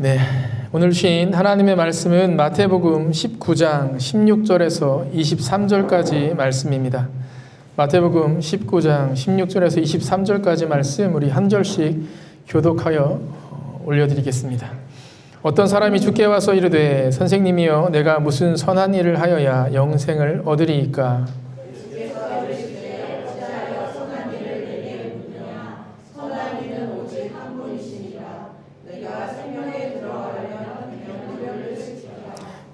네, 오늘 주신 하나님의 말씀은 마태복음 19장 16절에서 23절까지 말씀입니다. 마태복음 19장 16절에서 23절까지 말씀 우리 한 절씩 교독하여 올려드리겠습니다. 어떤 사람이 주께 와서 이르되 선생님이여 내가 무슨 선한 일을 하여야 영생을 얻으리이까?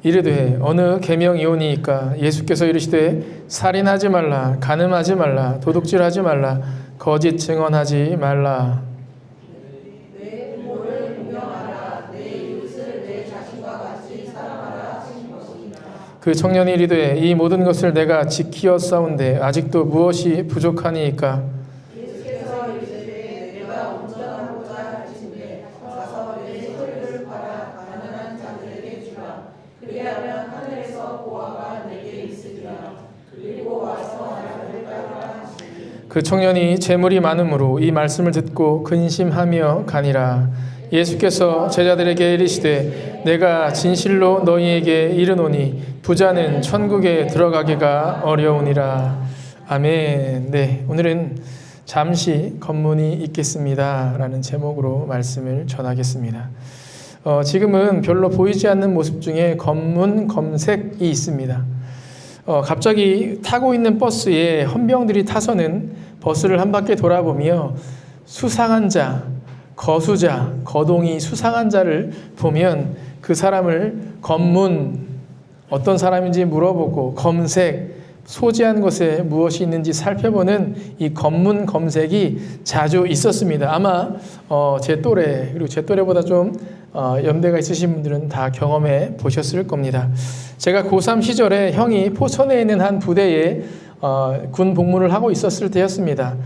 이르되 어느 계명이오니이까? 예수께서 이르시되 살인하지 말라, 간음하지 말라, 도둑질하지 말라, 거짓 증언하지 말라. 내 부모를 공경하라, 내 이웃을 내 자신과 같이 사랑하라 하신 것이니라. 그 청년이 이르되 이 모든 것을 내가 지키었사온데 아직도 무엇이 부족하니이까? 예수께서 이르시되 내가 온전하고자 하신대 가서 내 소유를 팔아 가난한 자들에게 주라. 그리하면 하늘에서 보화가 내게 있으리라. 그리고 와서 나를 따르라 하시니. 그 청년이 재물이 많음으로 이 말씀을 듣고 근심하며 가니라. 예수께서 제자들에게 이르시되 내가 진실로 너희에게 이르노니 부자는 천국에 들어가기가 어려우니라. 아멘. 네, 오늘은 잠시 검문이 있겠습니다 라는 제목으로 말씀을 전하겠습니다. 지금은 별로 보이지 않는 모습 중에 검문, 검색이 있습니다. 갑자기 타고 있는 버스에 헌병들이 타서는 버스를 한 바퀴 돌아보며 수상한 자, 거수자, 거동이 수상한 자를 보면 그 사람을 검문, 어떤 사람인지 물어보고 검색, 소지한 것에 무엇이 있는지 살펴보는 이 검문 검색이 자주 있었습니다. 아마 제 또래, 그리고 제 또래보다 좀 연배가 있으신 분들은 다 경험해 보셨을 겁니다. 제가 고3 시절에 형이 포천에 있는 한 부대에 군 복무를 하고 있었을 때였습니다.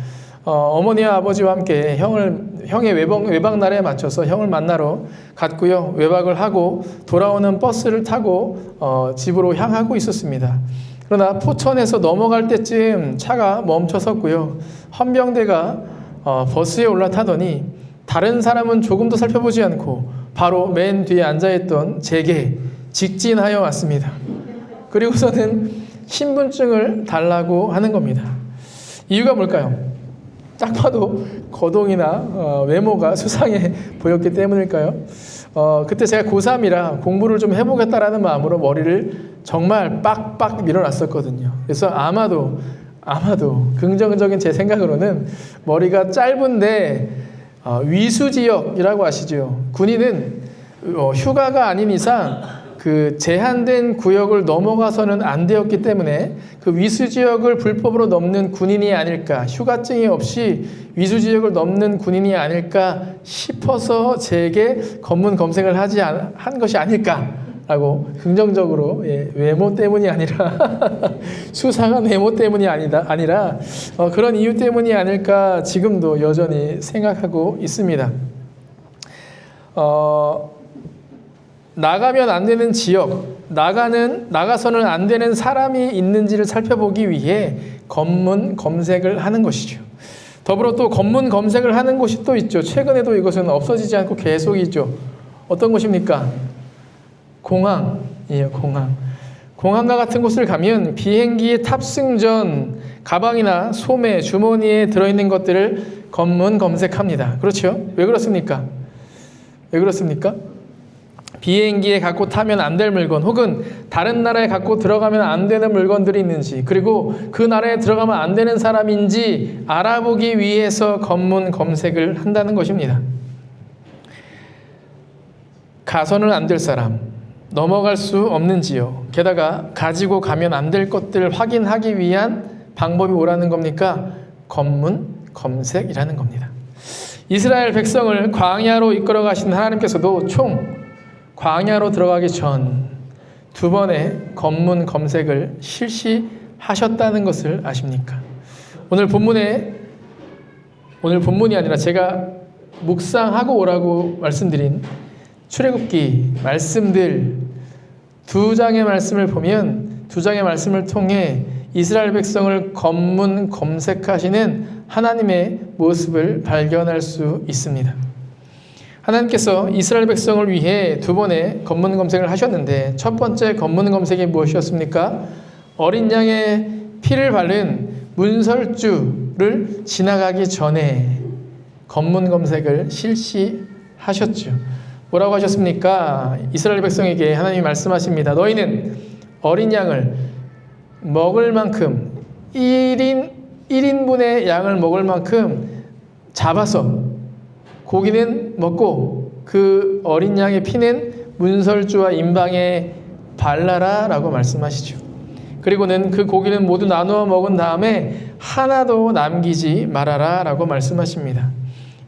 어머니와 아버지와 함께 형의 외박 날에 맞춰서 형을 만나러 갔고요. 외박을 하고 돌아오는 버스를 타고 집으로 향하고 있었습니다. 그러나 포천에서 넘어갈 때쯤 차가 멈춰섰고요. 헌병대가 버스에 올라타더니 다른 사람은 조금도 살펴보지 않고 바로 맨 뒤에 앉아있던 제게 직진하여 왔습니다. 그리고서는 신분증을 달라고 하는 겁니다. 이유가 뭘까요? 딱 봐도 거동이나 외모가 수상해 보였기 때문일까요? 그때 제가 고3이라 공부를 좀 해보겠다라는 마음으로 머리를 정말 빡빡 밀어놨었거든요. 그래서 아마도 긍정적인 제 생각으로는 머리가 짧은데 위수지역이라고 아시죠? 군인은 휴가가 아닌 이상 그 제한된 구역을 넘어가서는 안 되었기 때문에 그 위수지역을 불법으로 넘는 군인이 아닐까, 휴가증이 없이 위수지역을 넘는 군인이 아닐까 싶어서 제게 검문 검색을 한 것이 아닐까라고 긍정적으로, 외모 때문이 아니라 수상한 외모 때문이 아니라 그런 이유 때문이 아닐까 지금도 여전히 생각하고 있습니다. 나가면 안 되는 지역, 나가서는 안 되는 사람이 있는지를 살펴보기 위해 검문 검색을 하는 것이죠. 더불어 또 검문 검색을 하는 곳이 또 있죠. 최근에도 이것은 없어지지 않고 계속이죠. 어떤 곳입니까? 공항이에요. 공항과 같은 곳을 가면 비행기에 탑승 전 가방이나 소매, 주머니에 들어있는 것들을 검문 검색합니다. 그렇죠? 왜 그렇습니까? 비행기에 갖고 타면 안 될 물건 혹은 다른 나라에 갖고 들어가면 안 되는 물건들이 있는지, 그리고 그 나라에 들어가면 안 되는 사람인지 알아보기 위해서 검문 검색을 한다는 것입니다. 가서는 안 될 사람, 넘어갈 수 없는 지역, 게다가 가지고 가면 안 될 것들을 확인하기 위한 방법이 뭐라는 겁니까? 검문 검색이라는 겁니다. 이스라엘 백성을 광야로 이끌어 가신 하나님께서도 총 광야로 들어가기 전 2번의 검문 검색을 실시하셨다는 것을 아십니까? 오늘 본문이 아니라 제가 묵상하고 오라고 말씀드린 출애굽기 말씀들 2장의 말씀을 보면 2장의 말씀을 통해 이스라엘 백성을 검문 검색하시는 하나님의 모습을 발견할 수 있습니다. 하나님께서 이스라엘 백성을 위해 두 번의 검문 검색을 하셨는데 첫 번째 검문 검색이 무엇이었습니까? 어린 양의 피를 바른 문설주를 지나가기 전에 검문 검색을 실시하셨죠. 뭐라고 하셨습니까? 이스라엘 백성에게 하나님이 말씀하십니다. 너희는 어린 양을 먹을 만큼 1인분의 양을 먹을 만큼 잡아서 고기는 먹고 그 어린 양의 피는 문설주와 임방에 발라라 라고 말씀하시죠. 그리고는 그 고기는 모두 나누어 먹은 다음에 하나도 남기지 말아라 라고 말씀하십니다.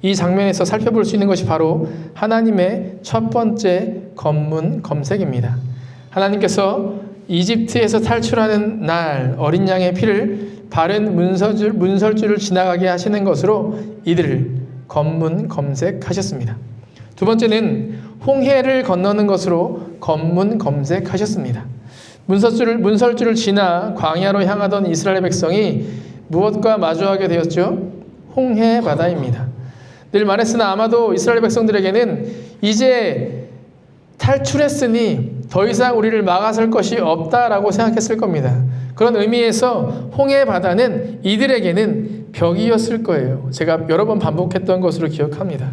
이 장면에서 살펴볼 수 있는 것이 바로 하나님의 첫 번째 검문 검색입니다. 하나님께서 이집트에서 탈출하는 날 어린 양의 피를 바른 문설주를 지나가게 하시는 것으로 이들을 검문 검색하셨습니다. 두 번째는 홍해를 건너는 것으로 검문 검색하셨습니다. 문설주를 지나 광야로 향하던 이스라엘 백성이 무엇과 마주하게 되었죠? 홍해 바다입니다. 늘 말했으나 아마도 이스라엘 백성들에게는 이제 탈출했으니 더 이상 우리를 막아설 것이 없다라고 생각했을 겁니다. 그런 의미에서 홍해 바다는 이들에게는 벽이었을 거예요. 제가 여러 번 반복했던 것으로 기억합니다.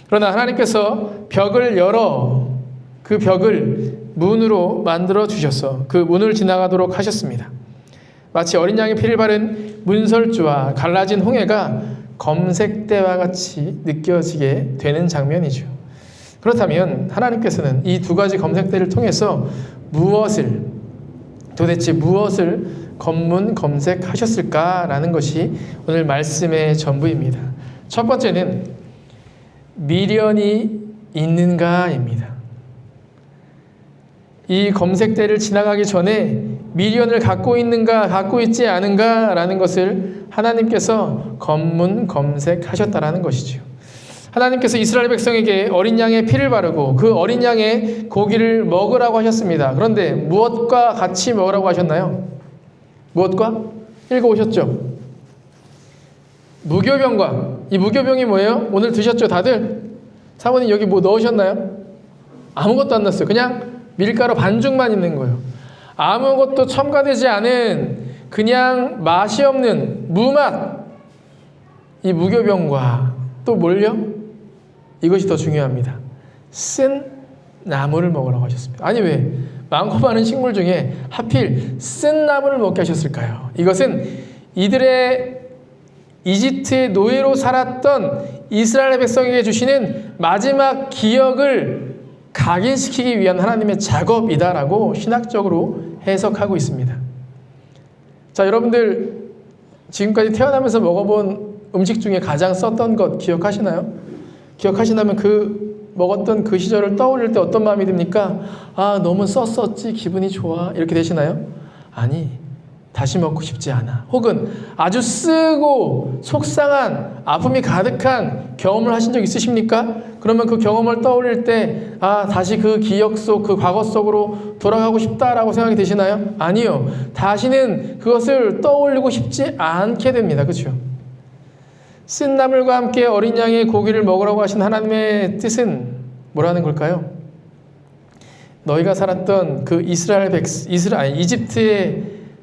그러나 하나님께서 벽을 열어 그 벽을 문으로 만들어 주셔서 그 문을 지나가도록 하셨습니다. 마치 어린 양의 피를 바른 문설주와 갈라진 홍해가 검색대와 같이 느껴지게 되는 장면이죠. 그렇다면 하나님께서는 이 두 가지 검색대를 통해서 도대체 무엇을 검문 검색하셨을까라는 것이 오늘 말씀의 전부입니다. 첫 번째는 미련이 있는가입니다. 이 검색대를 지나가기 전에 미련을 갖고 있는가 갖고 있지 않은가라는 것을 하나님께서 검문 검색하셨다라는 것이죠. 하나님께서 이스라엘 백성에게 어린 양의 피를 바르고 그 어린 양의 고기를 먹으라고 하셨습니다. 그런데 무엇과 같이 먹으라고 하셨나요? 무엇과? 읽어오셨죠? 무교병과. 이 무교병이 뭐예요? 오늘 드셨죠 다들? 사모님 여기 뭐 넣으셨나요? 아무것도 안 넣었어요. 그냥 밀가루 반죽만 있는 거예요. 아무것도 첨가되지 않은 그냥 맛이 없는 무맛. 이 무교병과 또 뭘요? 이것이 더 중요합니다. 쓴 나물을 먹으라고 하셨습니다. 아니 왜? 많고 많은 식물 중에 하필 쓴 나물을 먹게 하셨을까요? 이것은 이들의 이집트의 노예로 살았던 이스라엘 백성에게 주시는 마지막 기억을 각인시키기 위한 하나님의 작업이다라고 신학적으로 해석하고 있습니다. 자, 여러분들 지금까지 태어나면서 먹어본 음식 중에 가장 썼던 것 기억하시나요? 기억하신다면 그 먹었던 그 시절을 떠올릴 때 어떤 마음이 듭니까? 아, 너무 썼었지, 기분이 좋아, 이렇게 되시나요? 아니, 다시 먹고 싶지 않아. 혹은 아주 쓰고 속상한 아픔이 가득한 경험을 하신 적 있으십니까? 그러면 그 경험을 떠올릴 때 아, 다시 그 기억 속, 그 과거 속으로 돌아가고 싶다라고 생각이 드시나요? 아니요. 다시는 그것을 떠올리고 싶지 않게 됩니다. 그렇죠? 쓴 나물과 함께 어린 양의 고기를 먹으라고 하신 하나님의 뜻은 뭐라는 걸까요? 너희가 살았던 그 이집트의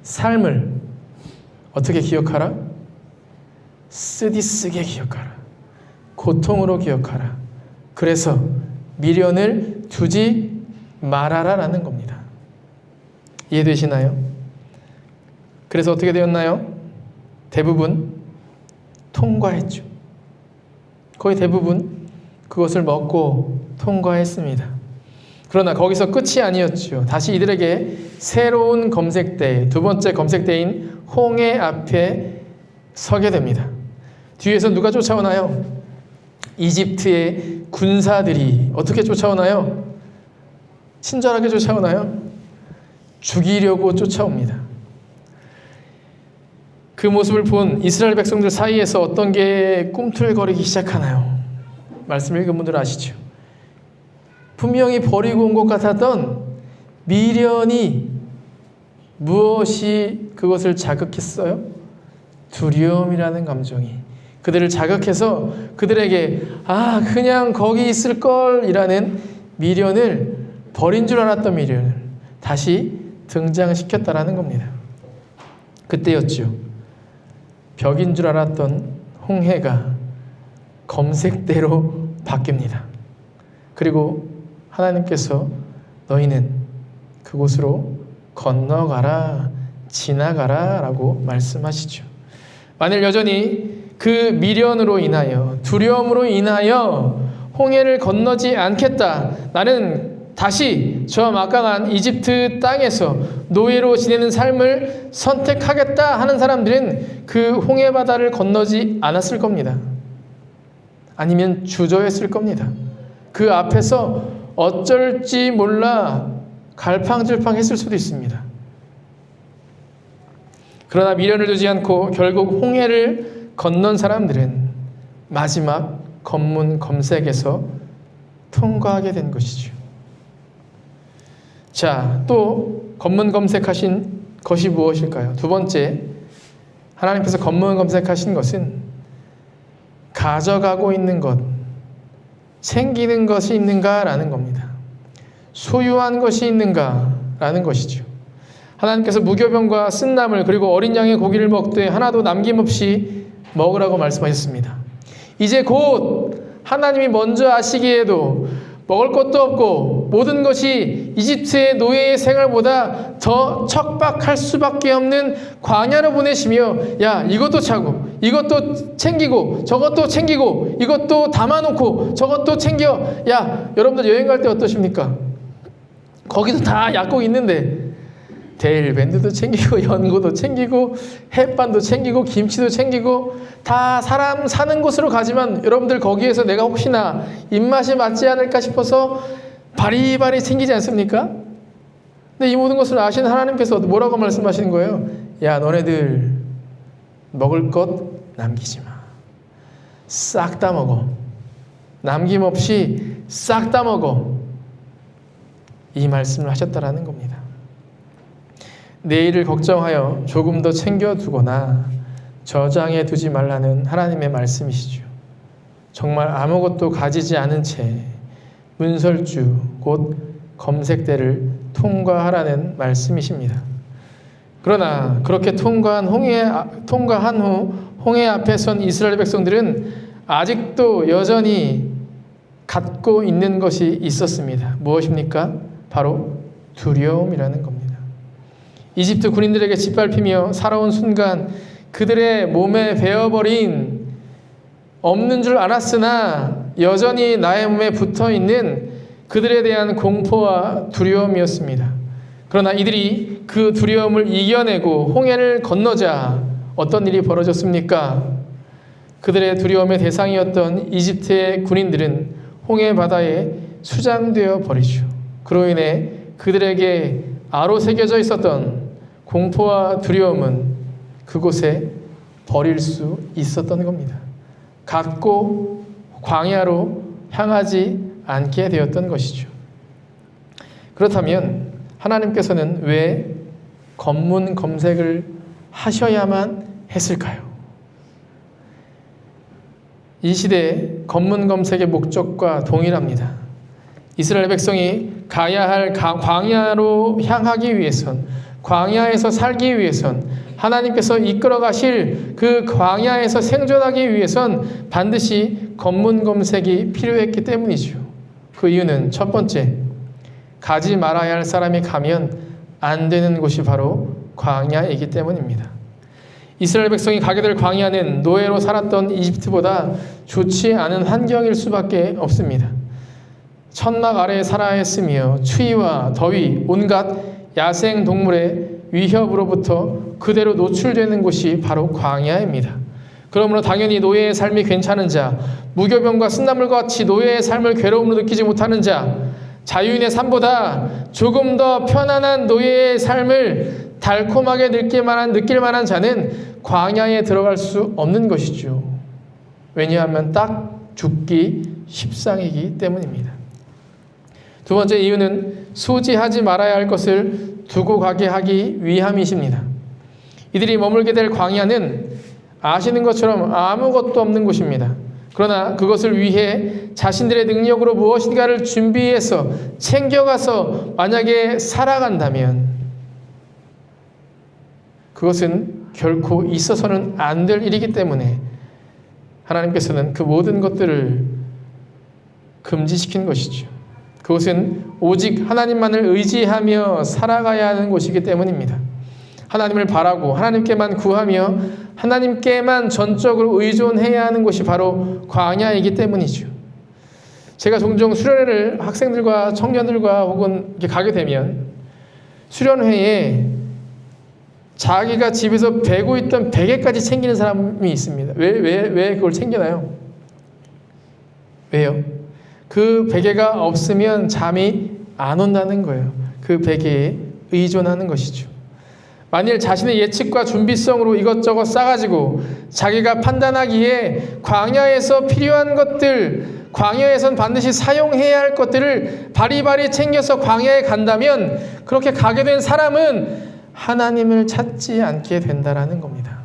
삶을 어떻게 기억하라? 쓰디쓰게 기억하라. 고통으로 기억하라. 그래서 미련을 두지 말아라라는 겁니다. 이해되시나요? 그래서 어떻게 되었나요? 대부분 통과했죠. 거의 대부분 그것을 먹고 통과했습니다. 그러나 거기서 끝이 아니었죠. 다시 이들에게 새로운 검색대, 두 번째 검색대인 홍해 앞에 서게 됩니다. 뒤에서 누가 쫓아오나요? 이집트의 군사들이 어떻게 쫓아오나요? 친절하게 쫓아오나요? 죽이려고 쫓아옵니다. 그 모습을 본 이스라엘 백성들 사이에서 어떤 게 꿈틀거리기 시작하나요? 말씀 읽은 분들 아시죠? 분명히 버리고 온 것 같았던 미련이 무엇이 그것을 자극했어요? 두려움이라는 감정이. 그들을 자극해서 그들에게 그냥 거기 있을 걸이라는 미련을, 버린 줄 알았던 미련을 다시 등장시켰다라는 겁니다. 그때였죠. 벽인 줄 알았던 홍해가 검색대로 바뀝니다. 그리고 하나님께서 너희는 그곳으로 건너가라, 지나가라 라고 말씀하시죠. 만일 여전히 그 미련으로 인하여, 두려움으로 인하여 홍해를 건너지 않겠다, 나는 다시 저 막강한 이집트 땅에서 노예로 지내는 삶을 선택하겠다 하는 사람들은 그 홍해 바다를 건너지 않았을 겁니다. 아니면 주저했을 겁니다. 그 앞에서 어쩔지 몰라 갈팡질팡했을 수도 있습니다. 그러나 미련을 두지 않고 결국 홍해를 건넌 사람들은 마지막 검문 검색에서 통과하게 된 것이죠. 자, 또 검문 검색하신 것이 무엇일까요? 두 번째, 하나님께서 검문 검색하신 것은 가져가고 있는 것, 챙기는 것이 있는가라는 겁니다. 소유한 것이 있는가라는 것이죠. 하나님께서 무교병과 쓴나물 그리고 어린 양의 고기를 먹되 하나도 남김없이 먹으라고 말씀하셨습니다. 이제 곧 하나님이 먼저 아시기에도 먹을 것도 없고 모든 것이 이집트의 노예의 생활보다 더 척박할 수밖에 없는 광야로 보내시며, 야, 이것도 차고 이것도 챙기고 저것도 챙기고 이것도 담아놓고 저것도 챙겨. 야, 여러분들 여행 갈 때 어떠십니까? 거기도 다 약국 있는데 데일밴드도 챙기고 연고도 챙기고 햇반도 챙기고 김치도 챙기고 다 사람 사는 곳으로 가지만, 여러분들 거기에서 내가 혹시나 입맛이 맞지 않을까 싶어서 바리바리 챙기지 않습니까? 근데 이 모든 것을 아시는 하나님께서 뭐라고 말씀하시는 거예요? 야, 너네들 먹을 것 남기지 마. 싹 다 먹어. 남김없이 싹 다 먹어. 이 말씀을 하셨다라는 겁니다. 내일을 걱정하여 조금 더 챙겨두거나 저장해 두지 말라는 하나님의 말씀이시죠. 정말 아무것도 가지지 않은 채 문설주 곧 검색대를 통과하라는 말씀이십니다. 그러나 그렇게 통과한 후 홍해 앞에 선 이스라엘 백성들은 아직도 여전히 갖고 있는 것이 있었습니다. 무엇입니까? 바로 두려움이라는 겁니다. 이집트 군인들에게 짓밟히며 살아온 순간 그들의 몸에 배어버린, 없는 줄 알았으나 여전히 나의 몸에 붙어있는 그들에 대한 공포와 두려움이었습니다. 그러나 이들이 그 두려움을 이겨내고 홍해를 건너자 어떤 일이 벌어졌습니까? 그들의 두려움의 대상이었던 이집트의 군인들은 홍해 바다에 수장되어 버리죠. 그로 인해 그들에게 아로 새겨져 있었던 공포와 두려움은 그곳에 버릴 수 있었던 겁니다. 갖고 광야로 향하지 않게 되었던 것이죠. 그렇다면 하나님께서는 왜 검문 검색을 하셔야만 했을까요? 이 시대에 검문 검색의 목적과 동일합니다. 이스라엘 백성이 가야 할 광야로 향하기 위해선, 광야에서 살기 위해선, 하나님께서 이끌어 가실 그 광야에서 생존하기 위해선 반드시 검문 검색이 필요했기 때문이죠. 그 이유는 첫 번째, 가지 말아야 할 사람이 가면 안 되는 곳이 바로 광야이기 때문입니다. 이스라엘 백성이 가게 될 광야는 노예로 살았던 이집트보다 좋지 않은 환경일 수밖에 없습니다. 천막 아래에 살아야 했으며 추위와 더위, 온갖 야생 동물의 위협으로부터 그대로 노출되는 곳이 바로 광야입니다. 그러므로 당연히 노예의 삶이 괜찮은 자, 무교병과 쓴나물과 같이 노예의 삶을 괴로움으로 느끼지 못하는 자, 자유인의 삶보다 조금 더 편안한 노예의 삶을 달콤하게 느낄 만한 자는 광야에 들어갈 수 없는 것이죠. 왜냐하면 딱 죽기 십상이기 때문입니다. 두 번째 이유는 소지하지 말아야 할 것을 두고 가게 하기 위함이십니다. 이들이 머물게 될 광야는 아시는 것처럼 아무것도 없는 곳입니다. 그러나 그것을 위해 자신들의 능력으로 무엇인가를 준비해서 챙겨가서 만약에 살아간다면 그것은 결코 있어서는 안 될 일이기 때문에 하나님께서는 그 모든 것들을 금지시킨 것이죠. 그것은 오직 하나님만을 의지하며 살아가야 하는 곳이기 때문입니다. 하나님을 바라고 하나님께만 구하며 하나님께만 전적으로 의존해야 하는 곳이 바로 광야이기 때문이죠. 제가 종종 수련회를 학생들과 청년들과 혹은 이렇게 가게 되면 수련회에 자기가 집에서 베고 있던 베개까지 챙기는 사람이 있습니다. 왜 그걸 챙기나요? 왜요? 그 베개가 없으면 잠이 안 온다는 거예요. 그 베개에 의존하는 것이죠. 만일 자신의 예측과 준비성으로 이것저것 싸가지고 자기가 판단하기에 광야에서 필요한 것들, 광야에선 반드시 사용해야 할 것들을 바리바리 챙겨서 광야에 간다면 그렇게 가게 된 사람은 하나님을 찾지 않게 된다라는 겁니다.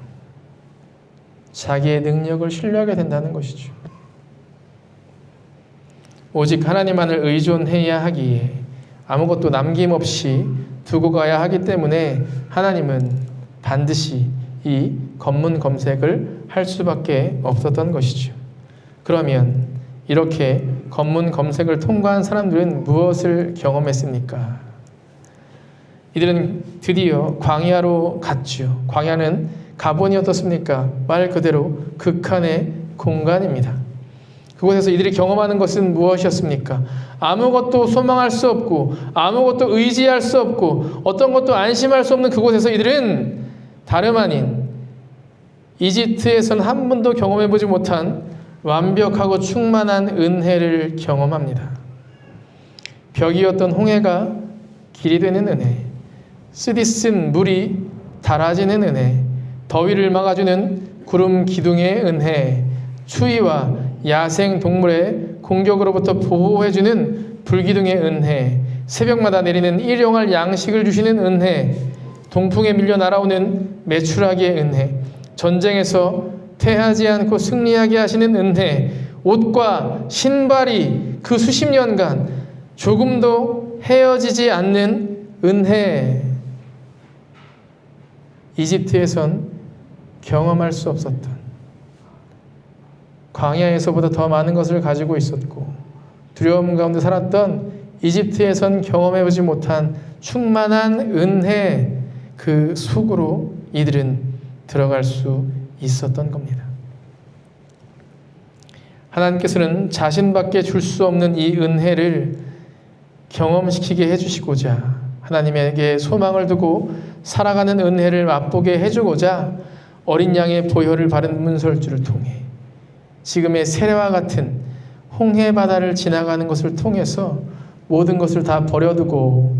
자기의 능력을 신뢰하게 된다는 것이죠. 오직 하나님만을 의존해야 하기에 아무것도 남김없이 두고 가야 하기 때문에 하나님은 반드시 이 검문 검색을 할 수밖에 없었던 것이죠. 그러면 이렇게 검문 검색을 통과한 사람들은 무엇을 경험했습니까? 이들은 드디어 광야로 갔죠. 광야는 가보니 어떻습니까? 말 그대로 극한의 공간입니다. 그곳에서 이들이 경험하는 것은 무엇이었습니까? 아무것도 소망할 수 없고 아무것도 의지할 수 없고 어떤 것도 안심할 수 없는 그곳에서 이들은 다름 아닌 이집트에선 한 번도 경험해보지 못한 완벽하고 충만한 은혜를 경험합니다. 벽이었던 홍해가 길이 되는 은혜, 쓰디쓴 물이 달아지는 은혜, 더위를 막아주는 구름 기둥의 은혜, 추위와 야생 동물의 공격으로부터 보호해주는 불기둥의 은혜, 새벽마다 내리는 일용할 양식을 주시는 은혜, 동풍에 밀려 날아오는 메추라기의 은혜, 전쟁에서 패하지 않고 승리하게 하시는 은혜, 옷과 신발이 그 수십 년간 조금도 헤어지지 않는 은혜. 이집트에선 경험할 수 없었던, 광야에서보다 더 많은 것을 가지고 있었고 두려움 가운데 살았던 이집트에선 경험해보지 못한 충만한 은혜, 그 속으로 이들은 들어갈 수 있었던 겁니다. 하나님께서는 자신밖에 줄 수 없는 이 은혜를 경험시키게 해주시고자, 하나님에게 소망을 두고 살아가는 은혜를 맛보게 해주고자 어린 양의 보혈을 바른 문설주를 통해 지금의 세례와 같은 홍해 바다를 지나가는 것을 통해서 모든 것을 다 버려두고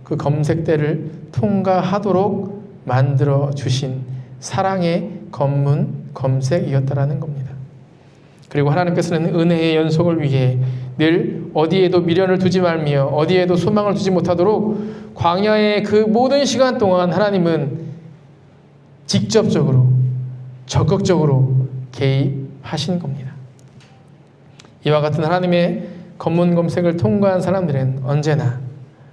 그 검색대를 통과하도록 만들어 주신 사랑의 검문 검색이었다라는 겁니다. 그리고 하나님께서는 은혜의 연속을 위해 늘 어디에도 미련을 두지 말며 어디에도 소망을 두지 못하도록 광야의 그 모든 시간 동안 하나님은 직접적으로 적극적으로 개입하신 겁니다. 이와 같은 하나님의 검문 검색을 통과한 사람들은 언제나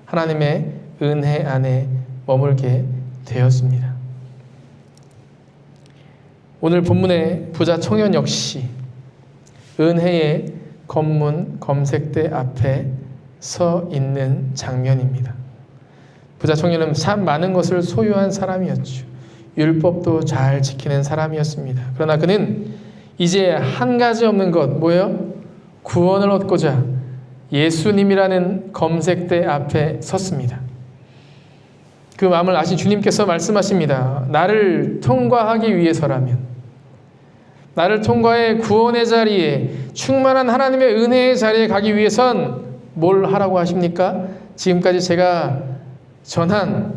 하나님의 은혜 안에 머물게 되었습니다. 오늘 본문의 부자 청년 역시 은혜의 검문 검색대 앞에 서 있는 장면입니다. 부자 청년은 참 많은 것을 소유한 사람이었죠. 율법도 잘 지키는 사람이었습니다. 그러나 그는 이제 한 가지 없는 것, 뭐예요? 구원을 얻고자 예수님이라는 검색대 앞에 섰습니다. 그 마음을 아신 주님께서 말씀하십니다. 나를 통과하기 위해서라면, 나를 통과해 구원의 자리에, 충만한 하나님의 은혜의 자리에 가기 위해선 뭘 하라고 하십니까? 지금까지 제가 전한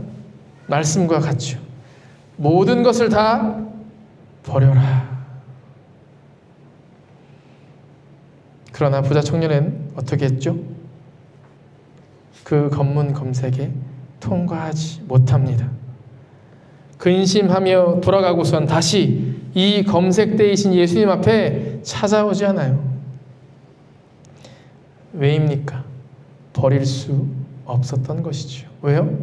말씀과 같죠. 모든 것을 다 버려라. 그러나 부자 청년은 어떻게 했죠? 그 검문 검색에 통과하지 못합니다. 근심하며 돌아가고선 다시 이 검색대이신 예수님 앞에 찾아오지 않아요. 왜입니까? 버릴 수 없었던 것이죠. 왜요?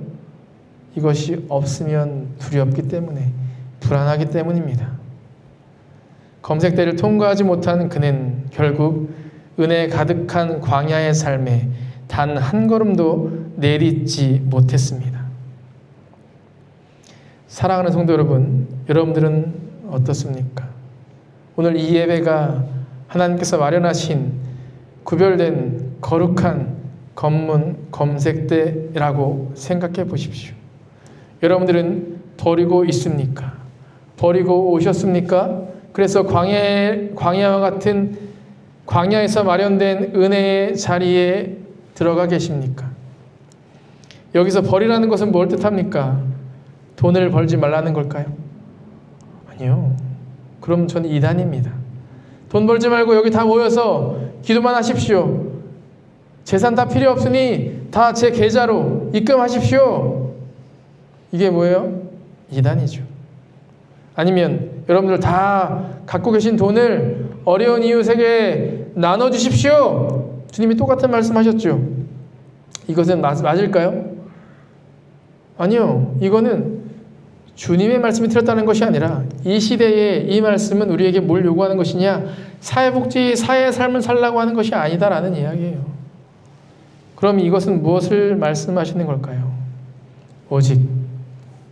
이것이 없으면 두렵기 때문에, 불안하기 때문입니다. 검색대를 통과하지 못한 그는 결국 은혜 가득한 광야의 삶에 단 한 걸음도 내딛지 못했습니다. 사랑하는 성도 여러분, 여러분들은 어떻습니까? 오늘 이 예배가 하나님께서 마련하신 구별된 거룩한 검문 검색대라고 생각해 보십시오. 여러분들은 버리고 있습니까? 버리고 오셨습니까? 그래서 광야와 같은 광야에서 마련된 은혜의 자리에 들어가 계십니까? 여기서 버리라는 것은 뭘 뜻합니까? 돈을 벌지 말라는 걸까요? 아니요. 그럼 전 이단입니다. 돈 벌지 말고 여기 다 모여서 기도만 하십시오. 재산 다 필요 없으니 다 제 계좌로 입금하십시오. 이게 뭐예요? 이단이죠. 아니면 여러분들 다 갖고 계신 돈을 어려운 이웃에게 나눠주십시오. 주님이 똑같은 말씀하셨죠. 이것은 맞을까요? 아니요. 이거는 주님의 말씀이 틀렸다는 것이 아니라 이 시대에 이 말씀은 우리에게 뭘 요구하는 것이냐? 사회복지, 사회의 삶을 살라고 하는 것이 아니다라는 이야기예요. 그럼 이것은 무엇을 말씀하시는 걸까요? 오직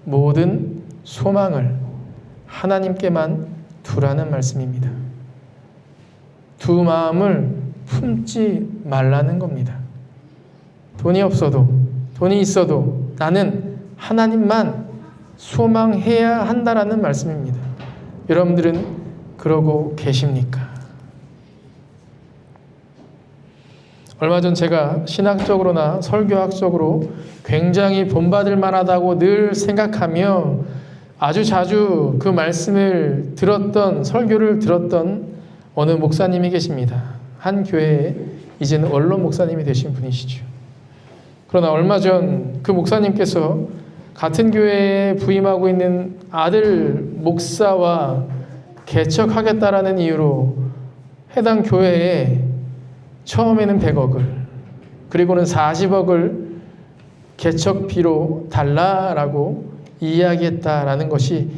모든 소망을 하나님께만 두라는 말씀입니다. 두 마음을 품지 말라는 겁니다. 돈이 없어도, 돈이 있어도 나는 하나님만 소망해야 한다라는 말씀입니다. 여러분들은 그러고 계십니까? 얼마 전 제가 신학적으로나 설교학적으로 굉장히 본받을 만하다고 늘 생각하며 아주 자주 그 말씀을 들었던, 설교를 들었던 어느 목사님이 계십니다. 한 교회에 이제는 원로 목사님이 되신 분이시죠. 그러나 얼마 전 그 목사님께서 같은 교회에 부임하고 있는 아들 목사와 개척하겠다라는 이유로 해당 교회에 처음에는 100억을, 그리고는 40억을 개척비로 달라라고 이야기했다라는 것이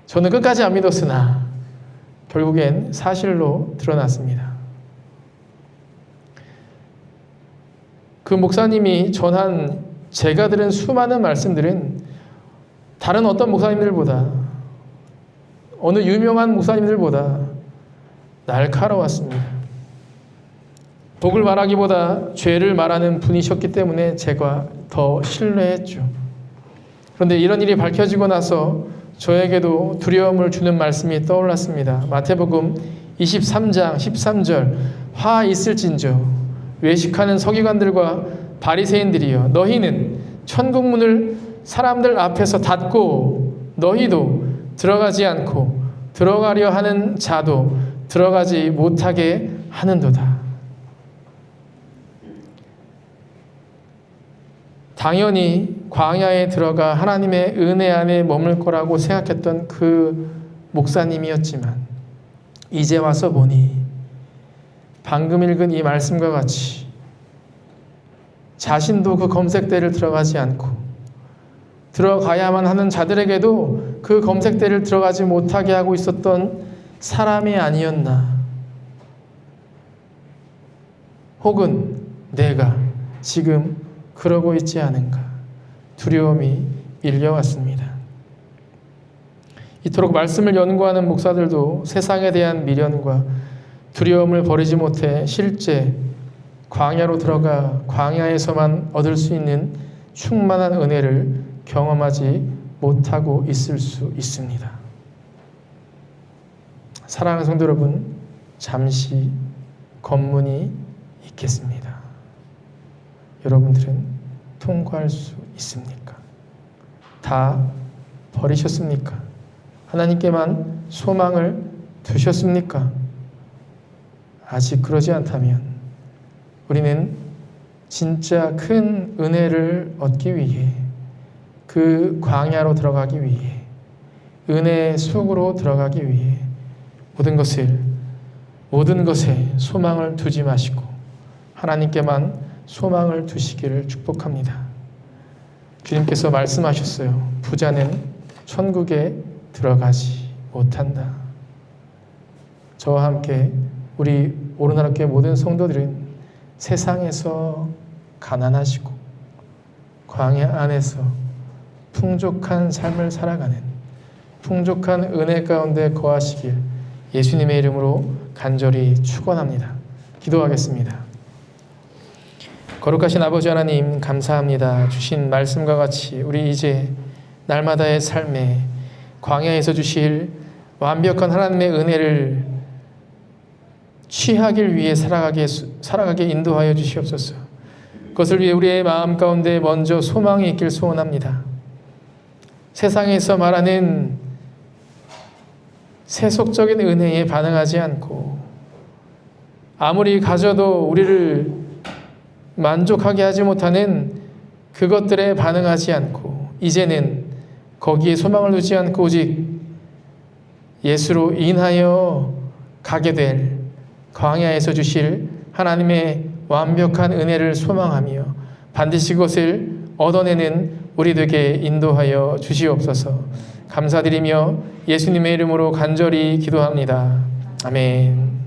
저는 끝까지 안 믿었으나 결국엔 사실로 드러났습니다. 그 목사님이 전한 제가 들은 수많은 말씀들은 다른 어떤 목사님들보다, 어느 유명한 목사님들보다 날카로웠습니다. 복을 말하기보다 죄를 말하는 분이셨기 때문에 제가 더 신뢰했죠. 그런데 이런 일이 밝혀지고 나서 저에게도 두려움을 주는 말씀이 떠올랐습니다. 마태복음 23장 13절, 화 있을진저 외식하는 서기관들과 바리새인들이여, 너희는 천국문을 사람들 앞에서 닫고 너희도 들어가지 않고 들어가려 하는 자도 들어가지 못하게 하는도다. 당연히 광야에 들어가 하나님의 은혜 안에 머물 거라고 생각했던 그 목사님이었지만 이제 와서 보니 방금 읽은 이 말씀과 같이 자신도 그 검색대를 들어가지 않고 들어가야만 하는 자들에게도 그 검색대를 들어가지 못하게 하고 있었던 사람이 아니었나, 혹은 내가 지금 그러고 있지 않은가, 두려움이 밀려왔습니다. 이토록 말씀을 연구하는 목사들도 세상에 대한 미련과 두려움을 버리지 못해 실제 광야로 들어가 광야에서만 얻을 수 있는 충만한 은혜를 경험하지 못하고 있을 수 있습니다. 사랑하는 성도 여러분, 잠시 검문이 있겠습니다. 여러분들은 통과할 수 있습니까? 다 버리셨습니까? 하나님께만 소망을 두셨습니까? 아직 그러지 않다면 우리는 진짜 큰 은혜를 얻기 위해, 그 광야로 들어가기 위해 은혜 속으로 들어가기 위해 모든 것에 소망을 두지 마시고 하나님께만 소망을 두시기를 축복합니다. 주님께서 말씀하셨어요. 부자는 천국에 들어가지 못한다. 저와 함께 우리 오르나라 교회 모든 성도들은 세상에서 가난하시고 광야 안에서 풍족한 삶을 살아가는 풍족한 은혜 가운데 거하시길 예수님의 이름으로 간절히 축원합니다. 기도하겠습니다. 거룩하신 아버지 하나님, 감사합니다. 주신 말씀과 같이 우리 이제 날마다의 삶에 광야에서 주실 완벽한 하나님의 은혜를 취하길 위해 살아가게 인도하여 주시옵소서. 그것을 위해 우리의 마음 가운데 먼저 소망이 있길 소원합니다. 세상에서 말하는 세속적인 은혜에 반응하지 않고 아무리 가져도 우리를 만족하게 하지 못하는 그것들에 반응하지 않고 이제는 거기에 소망을 두지 않고 오직 예수로 인하여 가게 될 광야에서 주실 하나님의 완벽한 은혜를 소망하며 반드시 그것을 얻어내는 우리 되게 인도하여 주시옵소서. 감사드리며 예수님의 이름으로 간절히 기도합니다. 아멘.